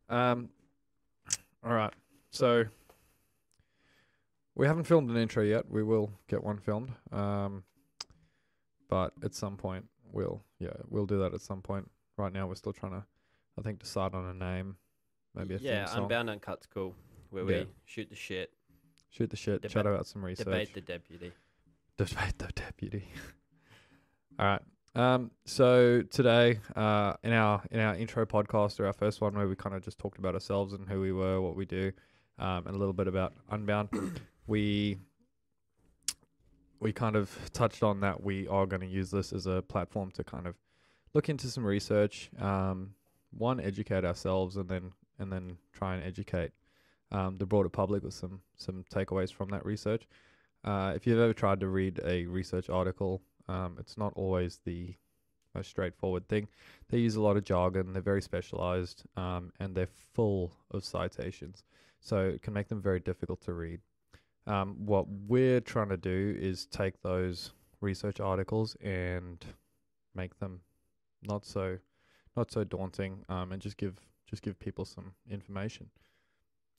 Um, all right. So we haven't filmed an intro yet. We will get one filmed. But at some point we'll do that at some point. Right now we're still trying to, I think, decide on a name, maybe a theme song. Unbound Uncut's cool, where we shoot the shit, Shoot the shit, chat about some research. debate the deputy. Debate the deputy. All right. So today, in our intro podcast, or our first one, where we kind of just talked about ourselves and who we were, what we do, and a little bit about Unbound, we kind of touched on that we are going to use this as a platform to kind of look into some research, one, educate ourselves, and then try and educate the broader public with some takeaways from that research. If you've ever tried to read a research article, it's not always the most straightforward thing. They use a lot of jargon, they're very specialized, and they're full of citations. So it can make them very difficult to read. What we're trying to do is take those research articles and make them not so daunting, and just give people some information.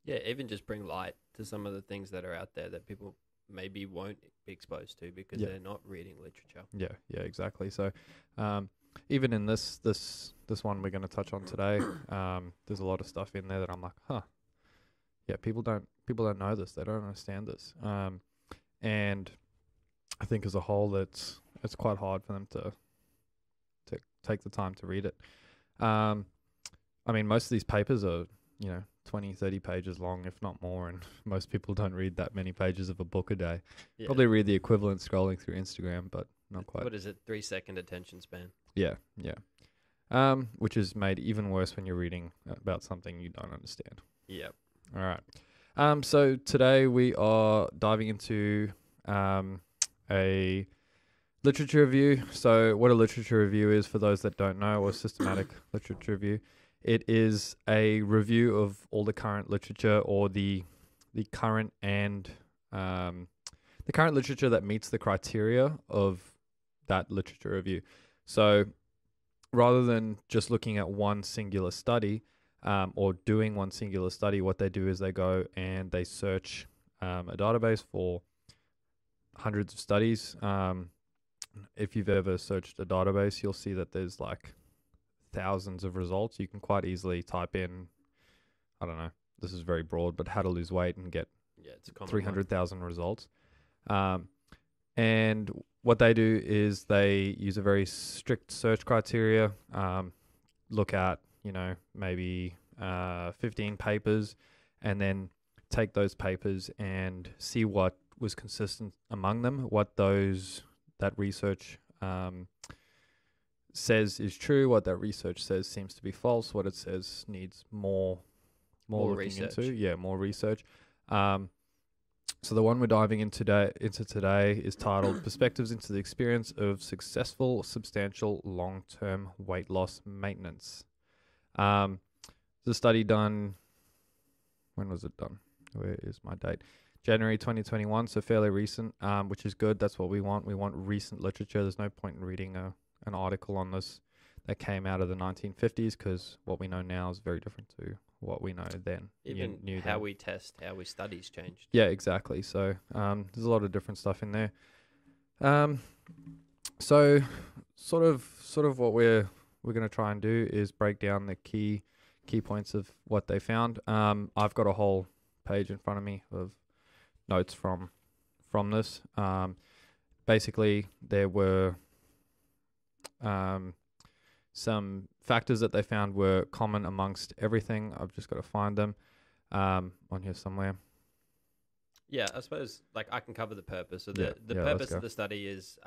Yeah, even just bring light to some of the things that are out there that people maybe won't be exposed to because they're not reading literature. Yeah, exactly. So even in this one we're going to touch on today, there's a lot of stuff in there that I'm like, yeah, people don't know this, they don't understand this, and I think as a whole it's quite hard for them to take the time to read it. I mean, most of these papers are 20, 30 pages long, if not more, and most people don't read that many pages of a book a day. Yeah. Probably read the equivalent scrolling through Instagram, but not quite. What is it, 3-second attention span? Yeah. Which is made even worse when you're reading about something you don't understand. Yep. All right. So today we are diving into a literature review. So what a literature review is, for those that don't know, or systematic literature review, it is a review of all the current literature, or the current and the current literature that meets the criteria of that literature review. So rather than just looking at one singular study, or doing one singular study, what they do is they go and they search a database for hundreds of studies. If you've ever searched a database, you'll see that there's like thousands of results. You can quite easily type in, I don't know, this is very broad, but how to lose weight, and get 300,000 results. And what they do is they use a very strict search criteria, look at, maybe 15 papers, and then take those papers and see what was consistent among them, what that research says is true, what that research says seems to be false, what it says needs more looking research. into. Yeah, more research. So the one we're diving into today is titled Perspectives into the Experience of Successful Substantial Long-Term Weight Loss Maintenance. The study done, when was it done? Where is my date? January 2021, so fairly recent, which is good. That's what we want. We want recent literature. There's no point in reading an article on this that came out of the 1950s, because what we know now is very different to what we know then. Even how we test, how we studies changed. Yeah, exactly. So there's a lot of different stuff in there. So sort of what we're going to try and do is break down the key points of what they found. I've got a whole page in front of me of notes from this. Basically, there were some factors that they found were common amongst everything. I've just got to find them on here somewhere. Yeah, I suppose I can cover the purpose. So the purpose of the study is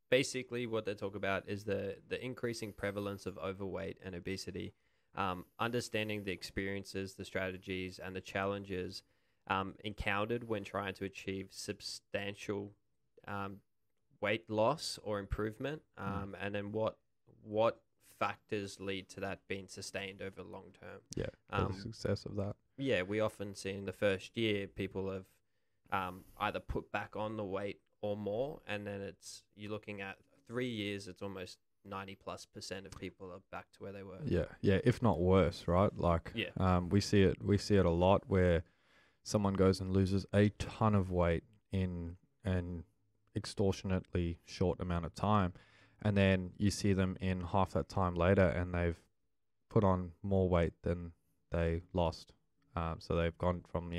basically what they talk about is the increasing prevalence of overweight and obesity, understanding the experiences, the strategies, and the challenges encountered when trying to achieve substantial weight loss or improvement, and then what factors lead to that being sustained over long term. Yeah, the success of that. Yeah, we often see in the first year people have either put back on the weight or more, and then you're looking at 3 years, it's almost 90+% of people are back to where they were. Yeah, if not worse, right? Like, we see it a lot where someone goes and loses a ton of weight in an extortionately short amount of time, and then you see them in half that time later, and they've put on more weight than they lost. So they've gone from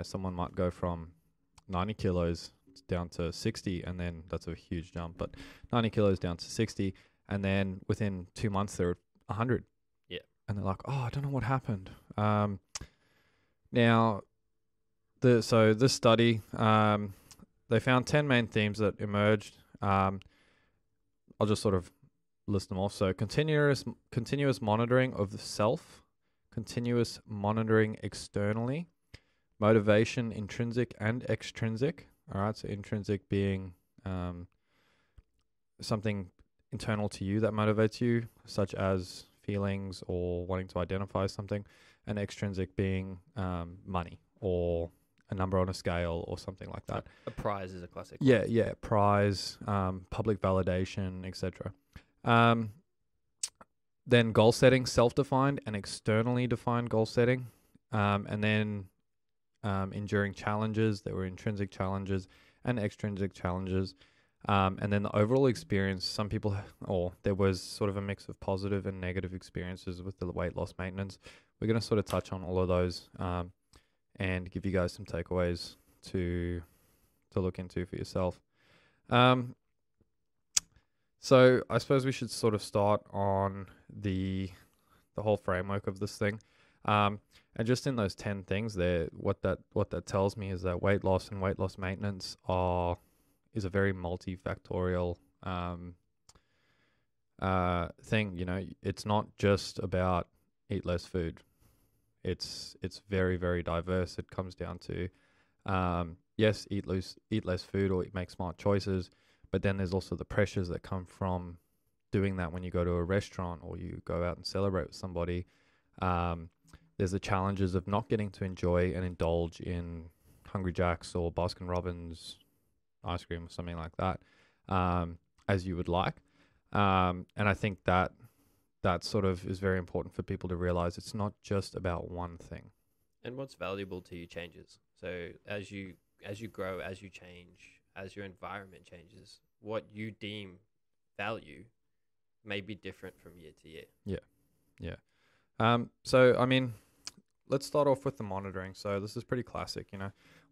someone might go from 90 kilos down to 60, and then that's a huge jump, but 90 kilos down to 60, and then within 2 months they're 100. Yeah. And they're like, oh, I don't know what happened. Now, this study, they found 10 main themes that emerged. I'll just sort of list them off. So continuous monitoring of the self, continuous monitoring externally, motivation, intrinsic and extrinsic. All right, so intrinsic being something internal to you that motivates you, such as feelings or wanting to identify something, and extrinsic being money or a number on a scale or something like that. A prize is a classic. Yeah, prize, public validation, etc. Then goal setting, self-defined and externally defined goal setting, and then enduring challenges. There were intrinsic challenges and extrinsic challenges. And then the overall experience, there was sort of a mix of positive and negative experiences with the weight loss maintenance. We're going to sort of touch on all of those and give you guys some takeaways to look into for yourself. So I suppose we should sort of start on the whole framework of this thing. And just in those 10 things there, what that tells me is that weight loss and weight loss maintenance is a very multifactorial thing. It's not just about eat less food. It's very, very diverse. It comes down to yes, eat less food or make smart choices, but then there's also the pressures that come from doing that when you go to a restaurant or you go out and celebrate with somebody. There's the challenges of not getting to enjoy and indulge in Hungry Jack's or Baskin Robbins ice cream or something like that as you would like. And I think that sort of is very important for people to realize it's not just about one thing. And what's valuable to you changes. So as you grow, as you change, as your environment changes, what you deem value may be different from year to year. Yeah. So, I mean, let's start off with the monitoring. So this is pretty classic,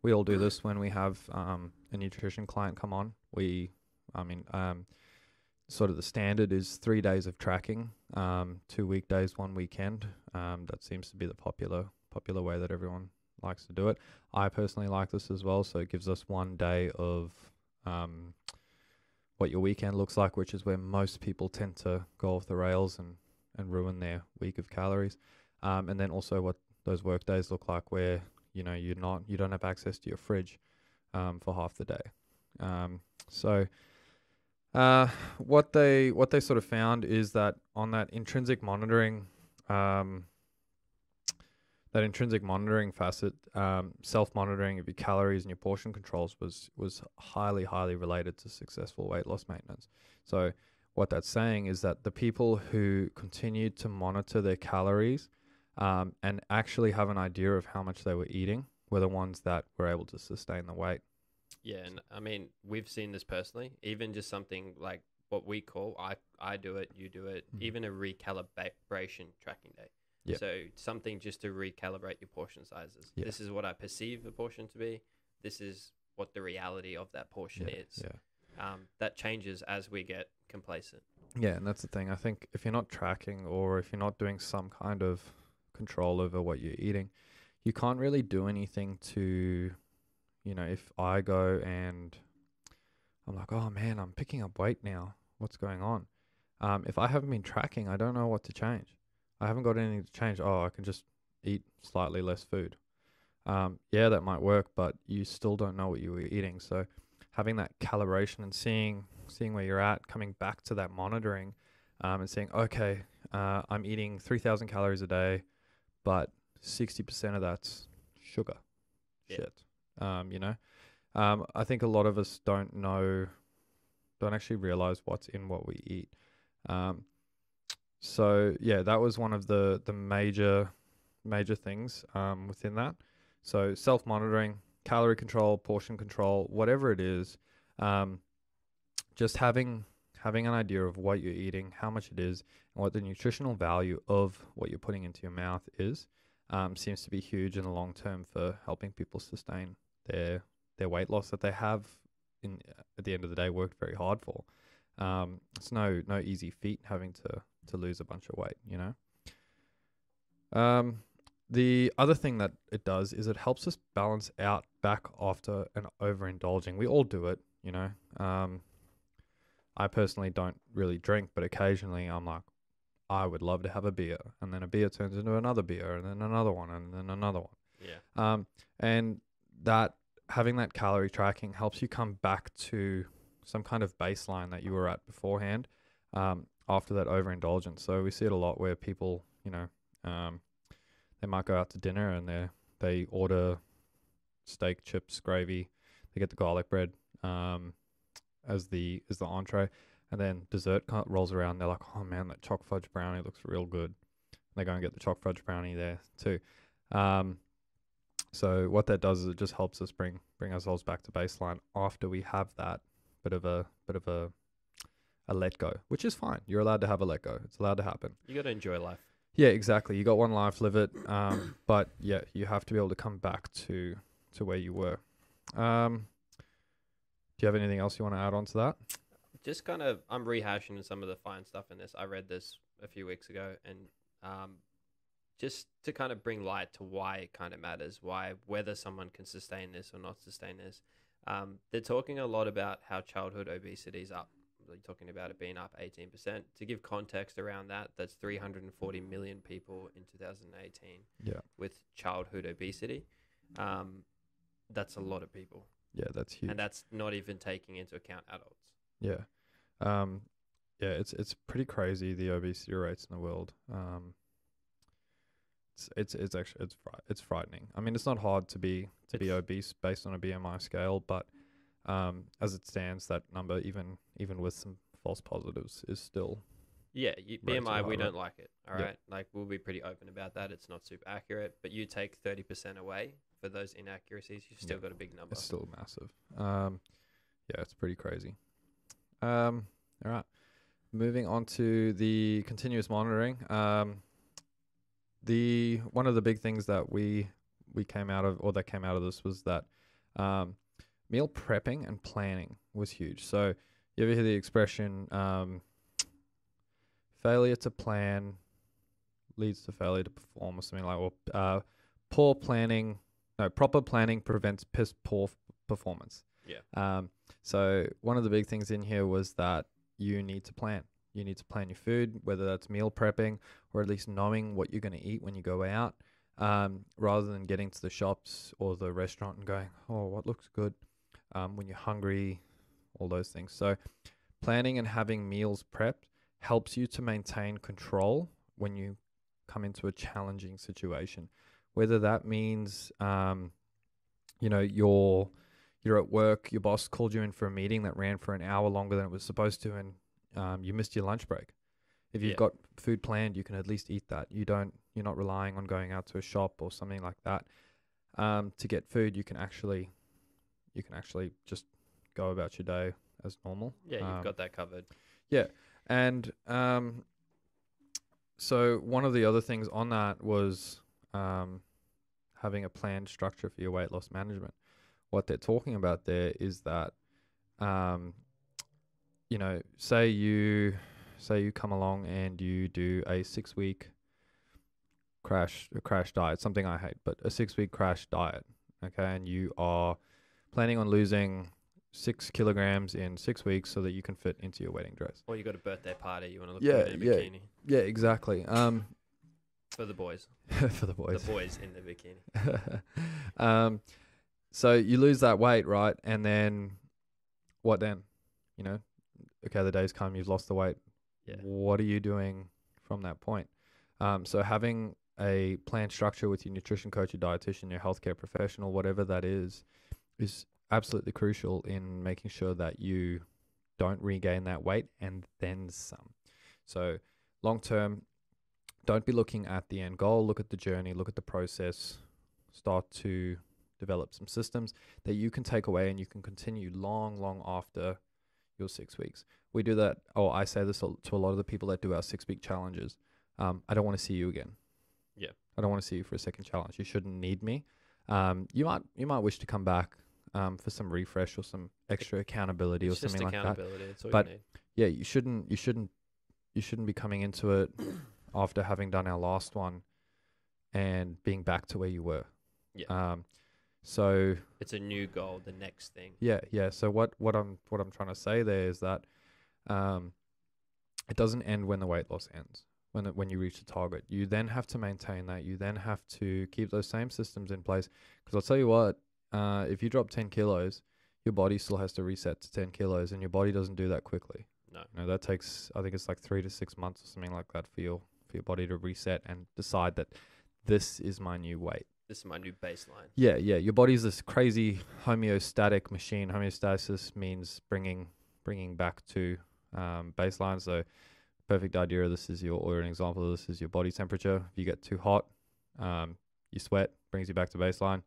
we all do this when we have a nutrition client come on. Sort of the standard is 3 days of tracking, 2 weekdays, 1 weekend. That seems to be the popular way that everyone likes to do it. I personally like this as well. So it gives us 1 day of what your weekend looks like, which is where most people tend to go off the rails and ruin their week of calories. And then also what those work days look like, where you don't have access to your fridge for half the day. So what they sort of found is that on that intrinsic monitoring facet, self-monitoring of your calories and your portion controls was highly, highly related to successful weight loss maintenance. So what that's saying is that the people who continued to monitor their calories and actually have an idea of how much they were eating were the ones that were able to sustain the weight. Yeah, and I mean, we've seen this personally, even just something like what we call, I do it, you do it, even a recalibration tracking day. Yeah. So something just to recalibrate your portion sizes. Yeah. This is what I perceive a portion to be. This is what the reality of that portion is. Yeah. That changes as we get complacent. Yeah, and that's the thing. I think if you're not tracking or if you're not doing some kind of control over what you're eating, you can't really do anything to, if I go and I'm like, oh man, I'm picking up weight now. What's going on? If I haven't been tracking, I don't know what to change. I haven't got anything to change. Oh, I can just eat slightly less food. Yeah, that might work, but you still don't know what you were eating. So having that calibration and seeing where you're at, coming back to that monitoring and saying, okay, I'm eating 3,000 calories a day, but 60% of that's sugar. Yeah. Shit. I think a lot of us don't know don't actually realize what's in what we eat. So yeah, that was one of the major things within that. So self-monitoring, calorie control, portion control, whatever it is, just having an idea of what you're eating, how much it is, and what the nutritional value of what you're putting into your mouth is, seems to be huge in the long term for helping people sustain their weight loss that they have at the end of the day worked very hard for. It's no easy feat having to lose a bunch of weight, you know. The other thing that it does is it helps us balance out back after an overindulging. We all do it, you know. I personally don't really drink, but occasionally I'm like, I would love to have a beer, and then a beer turns into another beer, and then another one, and then another one. Yeah. And that having that calorie tracking helps you come back to some kind of baseline that you were at beforehand, after that overindulgence. So we see it a lot where people, you know, they might go out to dinner and they order steak, chips, gravy, they get the garlic bread as the entree, and then dessert rolls around. They're like, oh man, that choc fudge brownie looks real good. And they go and get the choc fudge brownie there too. So what that does is it just helps us bring ourselves back to baseline after we have that bit of a let go, which is fine. You're allowed to have a let go. It's allowed to happen. You got to enjoy life. Yeah, exactly. You got one life, live it. But yeah, you have to be able to come back to where you were. Do you have anything else you want to add on to that? Just kind of, I'm rehashing some of the fine stuff in this. I read this a few weeks ago, and just to kind of bring light to why it kind of matters, whether someone can sustain this or not sustain this. They're talking a lot about how childhood obesity is up. They're talking about it being up 18%. To give context around that, that's 340 million people in 2018 with childhood obesity. That's a lot of people. Yeah, that's huge. And that's not even taking into account adults. Yeah. It's pretty crazy, the obesity rates in the world. It's actually it's frightening. I mean, it's not hard to be obese based on a BMI scale, but as it stands, that number, even with some false positives, is still BMI. We don't like it. All right, like we'll be pretty open about that. It's not super accurate, but you take 30% away for those inaccuracies, you've still got a big number. It's still massive. It's pretty crazy. All right, moving on to the continuous monitoring. One of the big things that we came out of, or that came out of this, was that meal prepping and planning was huge. So you ever hear the expression, failure to plan leads to failure to perform, or something like, or proper planning prevents piss poor performance. Yeah. So one of the big things in here was that you need to plan. You need to plan your food, whether that's meal prepping or at least knowing what you're going to eat when you go out, rather than getting to the shops or the restaurant and going, oh, what looks good, when you're hungry, all those things. So planning and having meals prepped helps you to maintain control when you come into a challenging situation, whether that means, you're at work, your boss called you in for a meeting that ran for an hour longer than it was supposed to, and you missed your lunch break. If you've got food planned, you can at least eat that. You're not relying on going out to a shop or something like that to get food. You can actually just go about your day as normal. Yeah, you've got that covered. Yeah, and so one of the other things on that was having a planned structure for your weight loss management. What they're talking about there is that, say you come along and you do a 6-week crash diet, something I hate, but a 6-week crash diet, okay, and you are planning on losing 6 kilograms in 6 weeks so that you can fit into your wedding dress. Or you got a birthday party, you want to look good in a bikini. Yeah, exactly. For the boys. For the boys. The boys in the bikini. So you lose that weight, right? And then what then? Okay, the day's come, you've lost the weight. Yeah. What are you doing from that point? So having a planned structure with your nutrition coach, your dietitian, your healthcare professional, whatever that is absolutely crucial in making sure that you don't regain that weight and then some. So long term, don't be looking at the end goal. Look at the journey, look at the process, start to develop some systems that you can take away and you can continue long after your 6 weeks. We do that. Oh, I say this to a lot of the people that do our 6-week challenges. I don't want to see you again. Yeah. I don't want to see you for a second challenge. You shouldn't need me. You might wish to come back for some refresh or some extra accountability or something like that. That's all but you need. Yeah, you shouldn't be coming into it after having done our last one and being back to where you were. Yeah. So it's a new goal, the next thing. Yeah. So what I'm trying to say there is that it doesn't end when the weight loss ends. When you reach the target, you then have to maintain that. You then have to keep those same systems in place. Because I'll tell you what, if you drop 10 kilos, your body still has to reset to 10 kilos, and your body doesn't do that quickly. No, that takes, I think it's like 3 to 6 months or something like that for your body to reset and decide that this is my new weight. This is my new baseline. Yeah. Your body's this crazy homeostatic machine. Homeostasis means bringing back to baseline. So perfect idea. This is or an example of this is your body temperature. If you get too hot, you sweat, brings you back to baseline.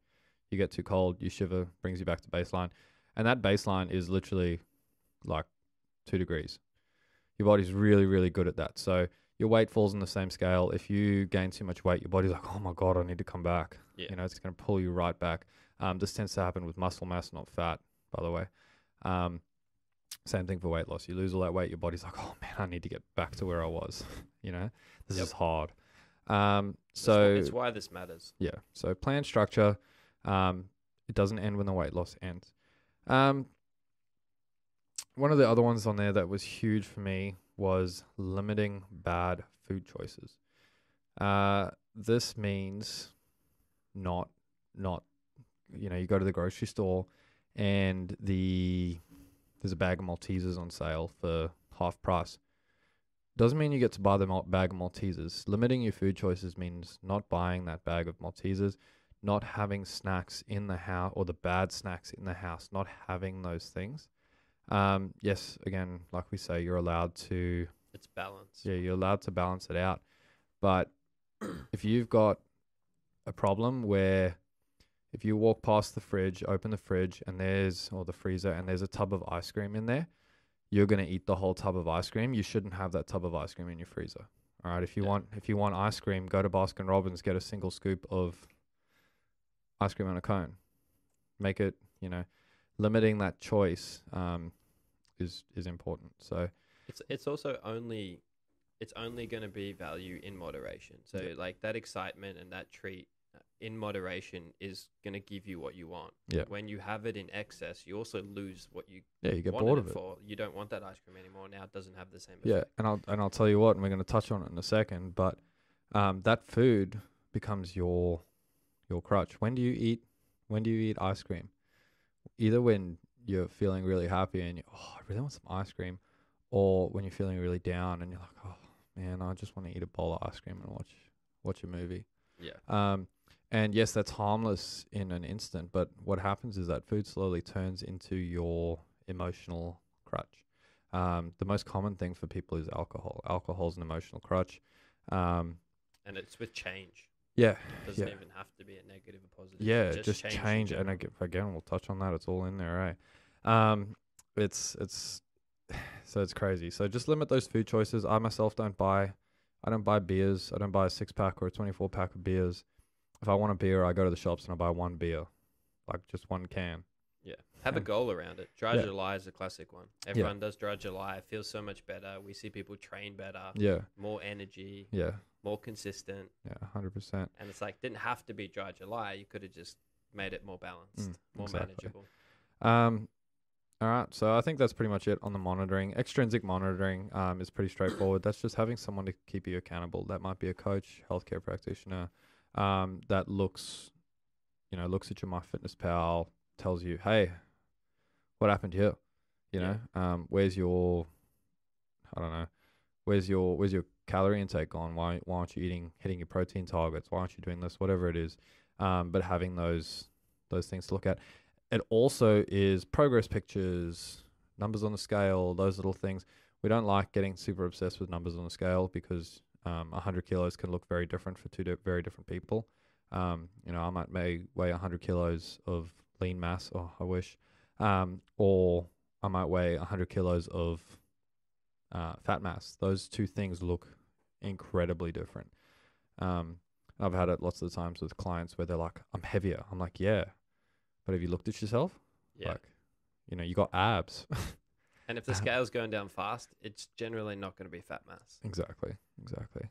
You get too cold, you shiver, brings you back to baseline. And that baseline is literally like 2 degrees. Your body's really, really good at that. So your weight falls on the same scale. If you gain too much weight, your body's like, oh my God, I need to come back. Yeah. It's going to pull you right back. This tends to happen with muscle mass, not fat, by the way. Same thing for weight loss. You lose all that weight, your body's like, oh man, I need to get back to where I was. This is hard. So it's why this matters. Yeah. So plan structure. It doesn't end when the weight loss ends. One of the other ones on there that was huge for me was limiting bad food choices. This means not you go to the grocery store and there's a bag of Maltesers on sale for half price. Doesn't mean you get to buy the bag of Maltesers. Limiting your food choices means not buying that bag of Maltesers, not having snacks in the house or the bad snacks in the house, not having those things. Yes, again, like we say, you're allowed to... It's balance. Yeah, you're allowed to balance it out. But if you've got a problem where if you walk past the fridge, open the fridge, or the freezer, and there's a tub of ice cream in there, you're going to eat the whole tub of ice cream. You shouldn't have that tub of ice cream in your freezer. All right, if you want ice cream, go to Baskin Robbins, get a single scoop of ice cream on a cone. Make it, limiting that choice is important. So it's also only going to be value in moderation. So like that excitement and that treat in moderation is going to give you what you want. Yeah. When you have it in excess, you also lose what you you get bored of it. You don't want that ice cream anymore. Now it doesn't have the same effect. Yeah, and I'll tell you what, and we're going to touch on it in a second, but that food becomes your crutch. When do you eat ice cream? Either when you're feeling really happy and I really want some ice cream, or when you're feeling really down and you're like, oh man, I just want to eat a bowl of ice cream and watch a movie. Yeah. And yes, that's harmless in an instant, but what happens is that food slowly turns into your emotional crutch. The most common thing for people is alcohol. Alcohol is an emotional crutch. And it's with change. Yeah. It doesn't even have to be a negative or positive. Yeah, just change. And again, we'll touch on that. It's all in there, right? It's crazy. So just limit those food choices. I myself don't buy beers. I don't buy a 6-pack or a 24-pack of beers. If I want a beer, I go to the shops and I buy one beer, like just one can. Yeah. Have a goal around it. Dry July is a classic one. Everyone does Dry July. It feels so much better. We see people train better. Yeah. More energy. Yeah. More consistent. Yeah, 100%. And it's like, didn't have to be Dry July. You could have just made it more balanced, more manageable. All right. So I think that's pretty much it on the monitoring. Extrinsic monitoring is pretty straightforward. That's just having someone to keep you accountable. That might be a coach, healthcare practitioner, that looks at your MyFitnessPal, tells you, hey, what happened here? Where's your calorie intake gone? Why aren't you hitting your protein targets? Why aren't you doing this? Whatever it is. But having those things to look at. It also is progress pictures, numbers on the scale, those little things. We don't like getting super obsessed with numbers on the scale because 100 kilos can look very different for very different people. You know, I might weigh 100 kilos of lean mass, oh, I wish, or I might weigh 100 kilos of fat mass. Those two things look incredibly different. I've had it lots of the times with clients where they're like, I'm heavier. I'm like, yeah, but have you looked at yourself? Yeah. Like, you know, you got abs. And if the scale's going down fast, it's generally not going to be fat mass. Exactly.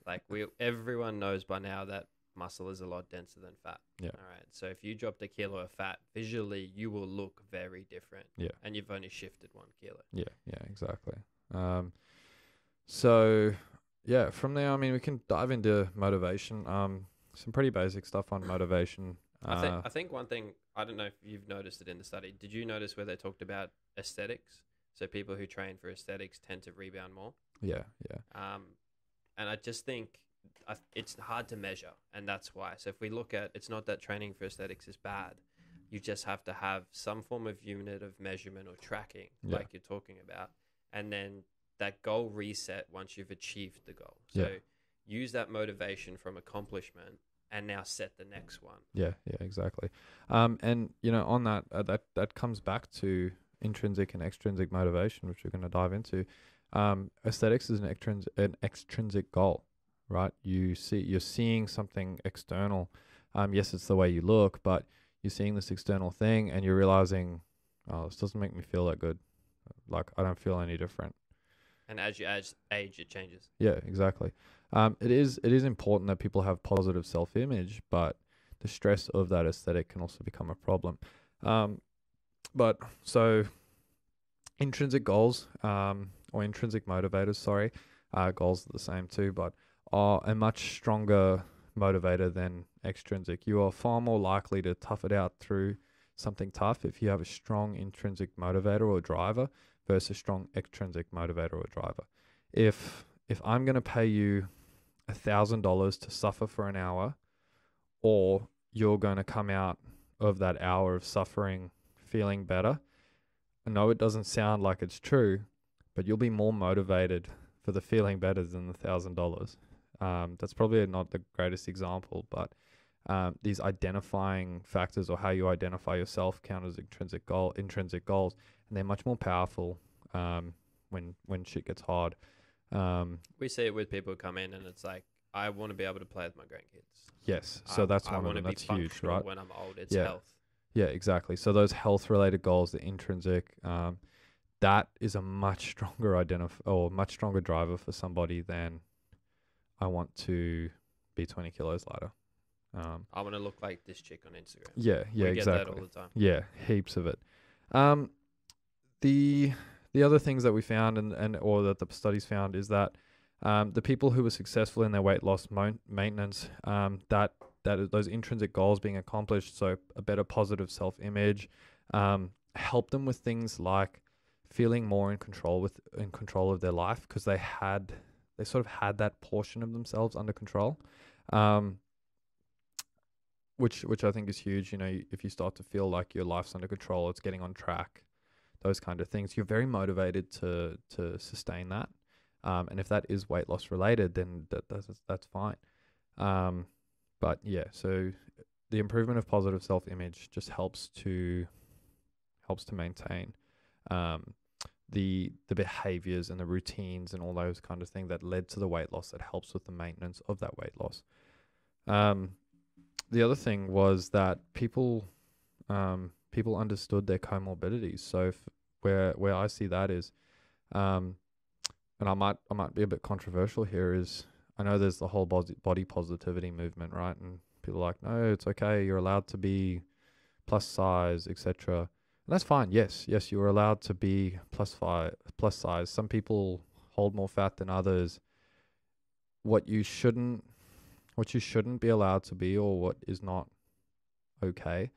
Like everyone knows by now that muscle is a lot denser than fat. Yeah. All right. So if you dropped a kilo of fat, visually you will look very different. Yeah. And you've only shifted 1 kilo. Yeah. Yeah. Exactly. So yeah, from there, I mean, we can dive into motivation. Some pretty basic stuff on motivation. I think one thing, I don't know if you've noticed it in the study. Did you notice where they talked about aesthetics? So people who train for aesthetics tend to rebound more. Yeah. Yeah. And I just think it's hard to measure, and that's why. So if we look at, it's not that training for aesthetics is bad. You just have to have some form of unit of measurement or tracking, like you're talking about, and then that goal reset once you've achieved the goal. So use that motivation from accomplishment and now set the next one. Yeah, exactly. And you know, on that, that comes back to intrinsic and extrinsic motivation, which we're going to dive into. Aesthetics is an extrinsic goal, right? You're seeing something external. Yes, it's the way you look, but you're seeing this external thing and you're realizing, oh, this doesn't make me feel that good. Like, I don't feel any different. And as you age, it changes. Yeah, exactly. It is important that people have positive self-image, but the stress of that aesthetic can also become a problem. But so intrinsic goals, or intrinsic motivators, sorry, goals are the same too, but are a much stronger motivator than extrinsic. You are far more likely to tough it out through something tough if you have a strong intrinsic motivator or driver versus a strong extrinsic motivator or driver. If I'm going to pay you $1,000 to suffer for an hour, or you're going to come out of that hour of suffering feeling better, I know it doesn't sound like it's true, but you'll be more motivated for the feeling better than the $1,000. That's probably not the greatest example, but these identifying factors, or how you identify yourself, count as intrinsic goals, and they're much more powerful when shit gets hard. We see it with people who come in and it's like, I want to be able to play with my grandkids. Yes, so that's one of them. That's huge, right? When I'm old, it's health. Yeah, exactly. So those health-related goals, the intrinsic, that is a much stronger much stronger driver for somebody than I want to be 20 kilos lighter. I want to look like this chick on Instagram. Yeah, we exactly. Get that all the time. Yeah, heaps of it. The other things that we found or that the studies found is that the people who were successful in their weight loss maintenance, that those intrinsic goals being accomplished, so a better positive self-image, helped them with things like feeling more in control of their life, because they sort of had that portion of themselves under control, which I think is huge. You know, if you start to feel like your life's under control, it's getting on track, those kind of things, you're very motivated to sustain that. And if that is weight loss related, then that's fine. But yeah, so the improvement of positive self-image just helps to maintain the behaviors and the routines and all those kind of things that led to the weight loss, that helps with the maintenance of that weight loss. The other thing was that people understood their comorbidities. So where I see that is, and I might be a bit controversial here, is I know there's the whole body positivity movement, right? And people are like, no, it's okay, you're allowed to be plus size, etc. And that's fine. Yes, you are allowed to be plus size. Some people hold more fat than others. What you shouldn't be allowed to be, or what is not okay,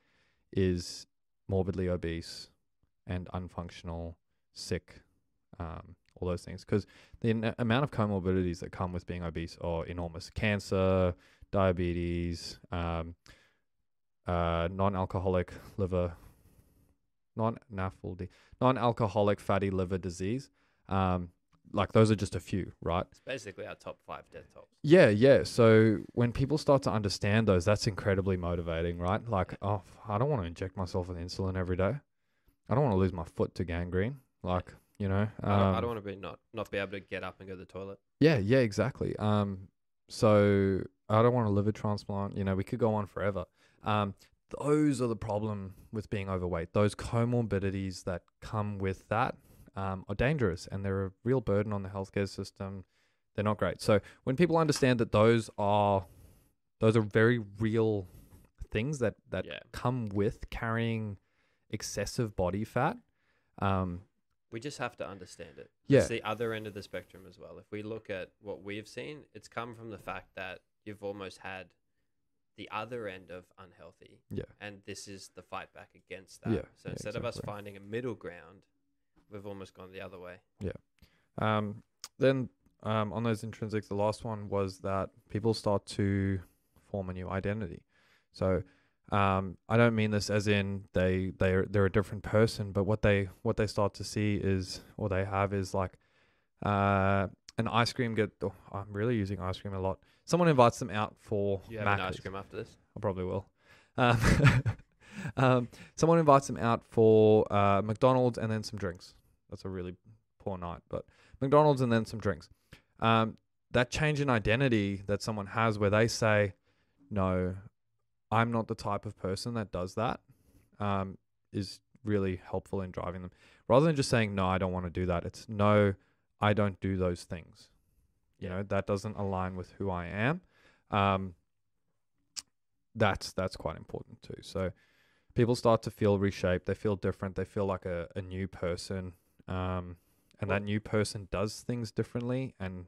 is morbidly obese and unfunctional, sick, all those things. Because the amount of comorbidities that come with being obese are enormous. Cancer, diabetes, non-alcoholic liver non-alcoholic fatty liver disease. Like those are just a few, right? It's basically our top 5 death tops. Yeah. So when people start to understand those, that's incredibly motivating, right? Like, oh, I don't want to inject myself with insulin every day. I don't want to lose my foot to gangrene. Like, you know, I don't want to be not be able to get up and go to the toilet. Yeah, exactly. So I don't want a liver transplant. You know, we could go on forever. Those are the problem with being overweight. Those comorbidities that come with that are dangerous, and they're a real burden on the healthcare system. They're not great. So when people understand that those are very real things that come with carrying excessive body fat. We just have to understand it. Yeah. It's the other end of the spectrum as well. If we look at what we've seen, it's come from the fact that you've almost had the other end of unhealthy. Yeah. And this is the fight back against that. Yeah. So instead of us finding a middle ground, we've almost gone the other way. Yeah. Then on those intrinsics, the last one was that people start to form a new identity. So I don't mean this as in they're a different person, but what they start to see is, or they have is like an ice cream I'm really using ice cream a lot. Someone invites them out for you have an ice cream after this? I probably will. Someone invites them out for McDonald's and then some drinks. That's a really poor night, but McDonald's and then some drinks. That change in identity that someone has where they say, no, I'm not the type of person that does that, is really helpful in driving them. Rather than just saying, no, I don't want to do that. It's no, I don't do those things. You know, that doesn't align with who I am. That's quite important too. So people start to feel reshaped. They feel different. They feel like a new person. That new person does things differently and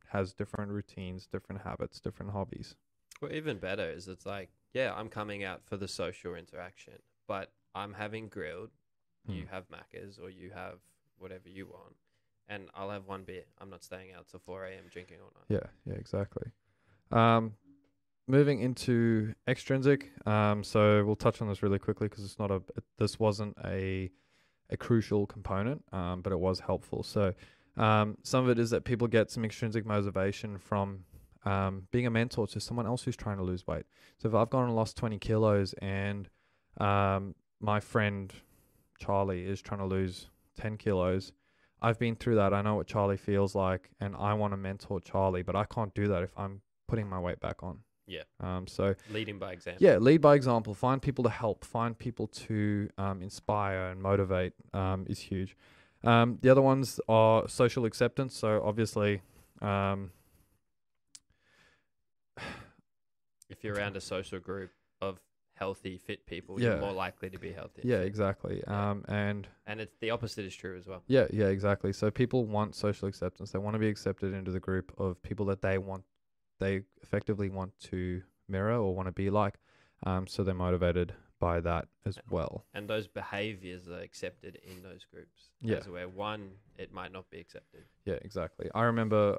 has different routines, different habits, different hobbies. Well, even better is it's like, yeah, I'm coming out for the social interaction, but I'm having grilled. You have Macca's or you have whatever you want, and I'll have one beer. I'm not staying out till 4 a.m. drinking all night. Yeah, exactly. Moving into extrinsic. So we'll touch on this really quickly because this wasn't a crucial component, but it was helpful. So some of it is that people get some extrinsic motivation from being a mentor to someone else who's trying to lose weight. So if I've gone and lost 20 kilos and my friend Charlie is trying to lose 10 kilos, I've been through that. I know what Charlie feels like, and I want to mentor Charlie, but I can't do that if I'm putting my weight back on. Yeah. So leading by example. Yeah, lead by example. Find people to help. Find people to inspire and motivate is huge. The other ones are social acceptance. So obviously, if you're around a social group of healthy, fit people, you're more likely to be healthy. Yeah, exactly. And it's the opposite is true as well. Yeah, exactly. So people want social acceptance. They want to be accepted into the group of people that they effectively want to mirror or want to be like. So they're motivated by that as well. And those behaviors are accepted in those groups. Yeah. As where one, it might not be accepted. Yeah, exactly. I remember,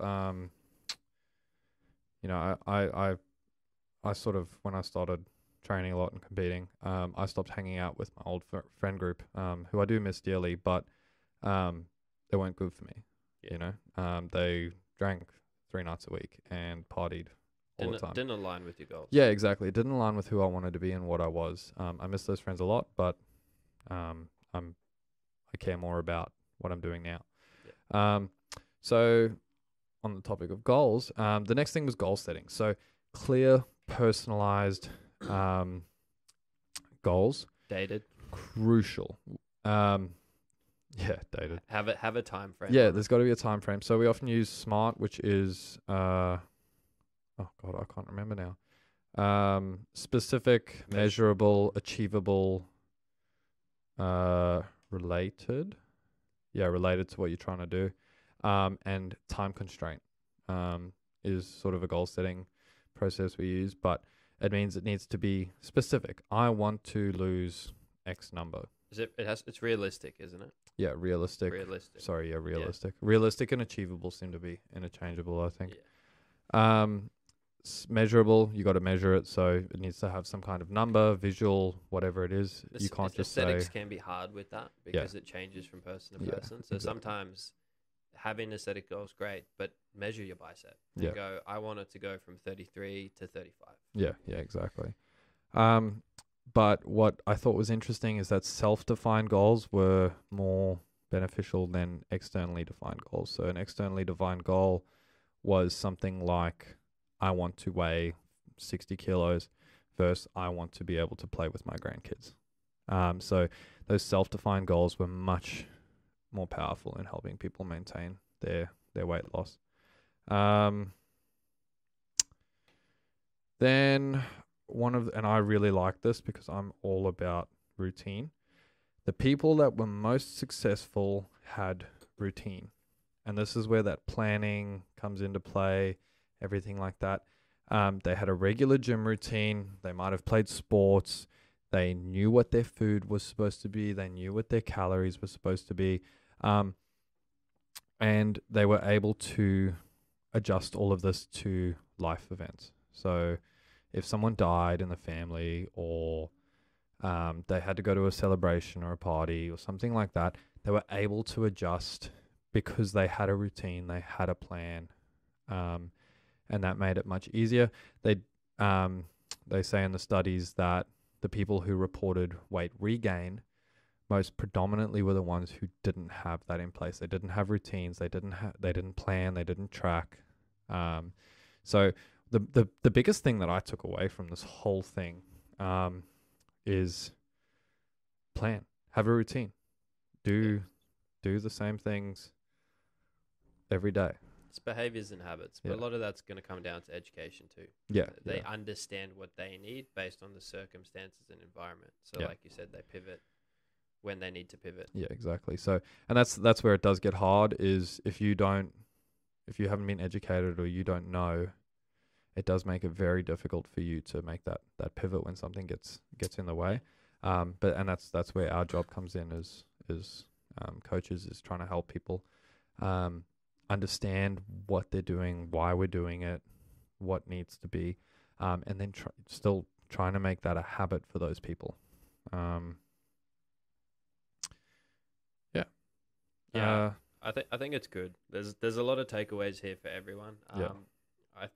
I sort of, when I started training a lot and competing, I stopped hanging out with my old friend group, who I do miss dearly, but they weren't good for me. Yeah. You know, they drank 3 nights a week and partied all the time. Didn't align with your goals. Yeah, exactly. It didn't align with who I wanted to be and what I was. I miss those friends a lot, but I care more about what I'm doing now. Yeah. So on the topic of goals, the next thing was goal setting. So clear, personalized goals. Dated. Crucial. Yeah, dated. Have a time frame. Yeah, there's got to be a time frame. So we often use SMART, which is oh god, I can't remember now. Specific, measurable, achievable, related. Yeah, related to what you're trying to do. And time constraint is sort of a goal setting process we use, but it means it needs to be specific. I want to lose X number. It's realistic, isn't it? Yeah, realistic. Realistic. Sorry, yeah, realistic. Yeah. Realistic and achievable seem to be interchangeable, I think. Yeah. measurable. You got to measure it, so it needs to have some kind of number, visual, whatever it is. You can't just say. Aesthetics can be hard with that because it changes from person to person. So sometimes having aesthetic goals great, but measure your bicep and go, I want it to go from 33 to 35. Yeah, exactly. But what I thought was interesting is that self-defined goals were more beneficial than externally defined goals. So an externally defined goal was something like, I want to weigh 60 kilos versus I want to be able to play with my grandkids. So those self-defined goals were much more powerful in helping people maintain their weight loss. Then and I really like this because I'm all about routine. The people that were most successful had routine. And this is where that planning comes into play, everything like that. They had a regular gym routine. They might have played sports. They knew what their food was supposed to be. They knew what their calories were supposed to be. And they were able to adjust all of this to life events. So if someone died in the family, or they had to go to a celebration or a party or something like that, they were able to adjust because they had a routine, they had a plan, and that made it much easier. They say in the studies that the people who reported weight regain most predominantly were the ones who didn't have that in place. They didn't have routines. They didn't plan. They didn't track. So the biggest thing that I took away from this whole thing is plan. Have a routine. Do the same things every day. It's behaviors and habits, but a lot of that's going to come down to education too. Yeah. They understand what they need based on the circumstances and environment. So like you said, they pivot when they need to pivot. Yeah, exactly. So, and that's where it does get hard, is if you haven't been educated or you don't know, it does make it very difficult for you to make that pivot when something gets in the way. But that's where our job comes in as coaches, is trying to help people understand what they're doing, why we're doing it, what needs to be, and then still trying to make that a habit for those people. I think it's good. There's a lot of takeaways here for everyone.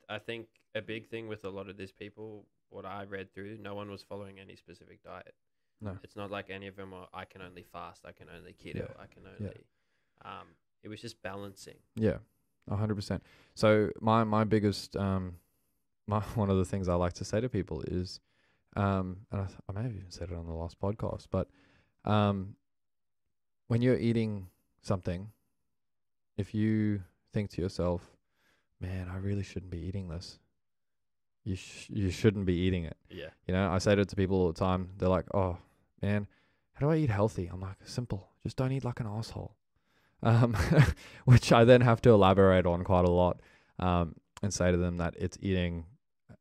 I think a big thing with a lot of these people, what I read through, no one was following any specific diet. No, it's not like any of them are, I can only fast, I can only keto, I can only. It was just balancing. Yeah, 100%. So my biggest one of the things I like to say to people is, and I may have even said it on the last podcast, but when you're eating something, if you think to yourself, man, I really shouldn't be eating this, you shouldn't be eating it. Yeah. You know, I say it to people all the time. They're like, oh, man, how do I eat healthy? I'm like, simple. Just don't eat like an asshole. Which I then have to elaborate on quite a lot, and say to them that it's eating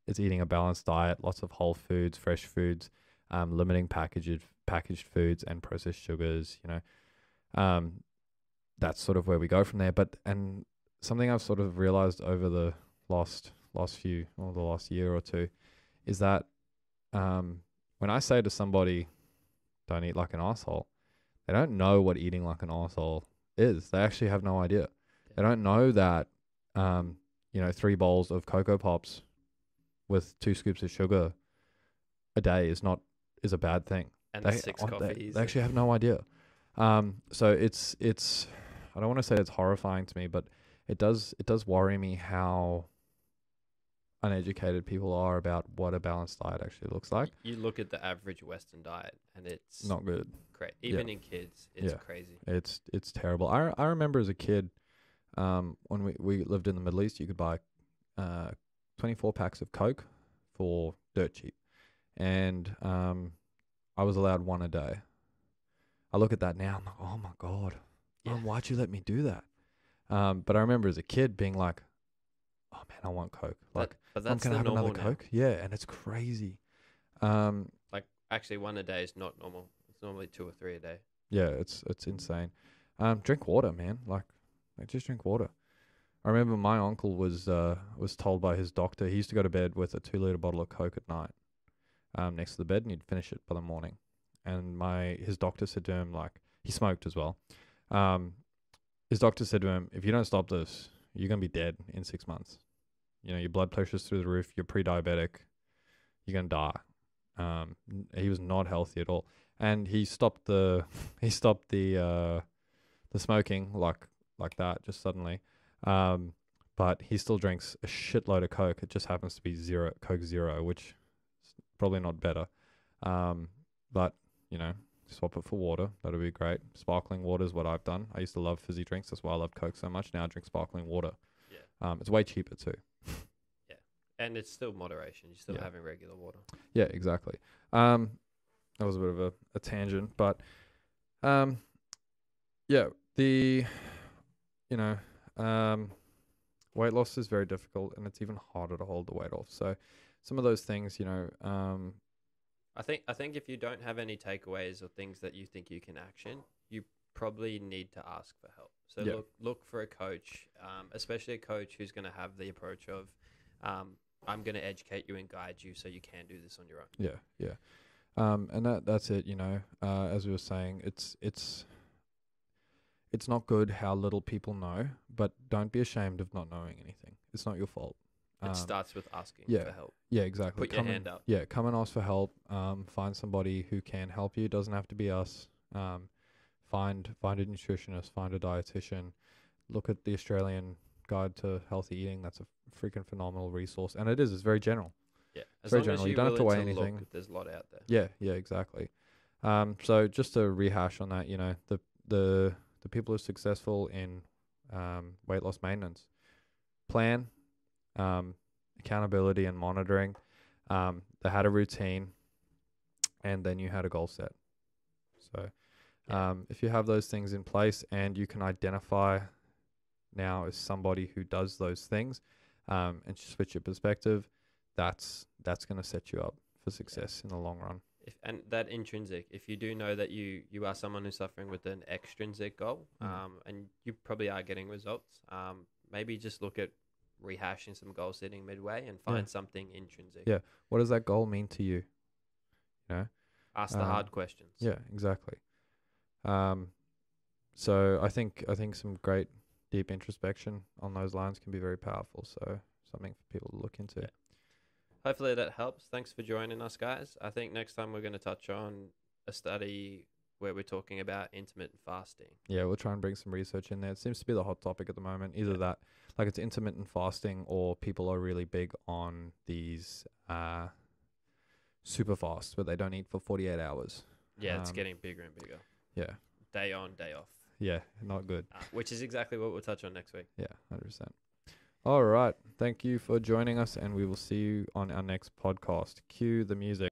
a balanced diet, lots of whole foods, fresh foods, limiting packaged foods and processed sugars, you know. That's sort of where we go from there. And something I've sort of realized over the last year or two is that when I say to somebody, don't eat like an asshole, they don't know what eating like an asshole is. They actually have no idea. They don't know that 3 bowls of Cocoa Pops with 2 scoops of sugar a day is a bad thing. And 6 coffees. They actually have no idea. So it's I don't want to say it's horrifying to me, but it does worry me how uneducated people are about what a balanced diet actually looks like. You look at the average Western diet and it's not good. Great. Even in kids, it's crazy. It's terrible. I remember as a kid, when we lived in the Middle East, you could buy 24 packs of Coke for dirt cheap. And I was allowed 1 a day. I look at that now, I'm like, oh my God, Mom, why'd you let me do that? But I remember as a kid being like, oh man, I want Coke. Like, but that's can I have another now. Coke? Yeah, and it's crazy. Like actually 1 a day is not normal. It's normally 2 or 3 a day. Yeah, it's insane. Drink water, man. Like just drink water. I remember my uncle was told by his doctor he used to go to bed with a 2 liter bottle of Coke at night, next to the bed, and he'd finish it by the morning. And his doctor said to him, like, he smoked as well. His doctor said to him, if you don't stop this, you're gonna be dead in 6 months. You know, your blood pressure's through the roof. You're pre-diabetic. You're gonna die. He was not healthy at all, and he stopped the smoking like that just suddenly. But he still drinks a shitload of Coke. It just happens to be Coke Zero, which is probably not better. But you know, swap it for water. That'll be great. Sparkling water is what I've done. I used to love fizzy drinks. That's why I love Coke so much. Now I drink sparkling water. Yeah. It's way cheaper too. Yeah, and it's still moderation. You're still having regular water. Yeah, exactly. That was a bit of a tangent, but yeah, weight loss is very difficult, and it's even harder to hold the weight off. So some of those things, I think if you don't have any takeaways or things that you think you can action, you probably need to ask for help. So look for a coach, especially a coach who's going to have the approach of, I'm going to educate you and guide you so you can do this on your own. Yeah. And that's it. As we were saying, it's not good how little people know, but don't be ashamed of not knowing anything. It's not your fault. It starts with asking for help. Yeah, exactly. Put your hand up. Yeah, come and ask for help. Find somebody who can help you. It doesn't have to be us. Find a nutritionist. Find a dietitian. Look at the Australian Guide to Healthy Eating. That's a freaking phenomenal resource, and it's very general. Yeah, it's very general. You don't have to weigh anything. There's a lot out there. Yeah, exactly. So just to rehash on that, the people who are successful in weight loss maintenance plan. Accountability and monitoring. They had a routine, and then you had a goal set. So if you have those things in place and you can identify now as somebody who does those things, and switch your perspective, that's going to set you up for success in the long run. And that intrinsic, if you do know that you are someone who's suffering with an extrinsic goal, and you probably are getting results, maybe just look at rehashing some goal setting midway and find something intrinsic. Yeah. What does that goal mean to you? Ask the hard questions. Yeah, exactly. So I think some great deep introspection on those lines can be very powerful. So something for people to look into. Yeah. Hopefully that helps. Thanks for joining us, guys. I think next time we're going to touch on a study where we're talking about intermittent fasting. Yeah, we'll try and bring some research in there. It seems to be the hot topic at the moment. Either that, like it's intermittent fasting, or people are really big on these super fasts where they don't eat for 48 hours. Yeah, it's getting bigger and bigger. Yeah. Day on, day off. Yeah, not good. Which is exactly what we'll touch on next week. Yeah, 100%. All right. Thank you for joining us, and we will see you on our next podcast. Cue the music.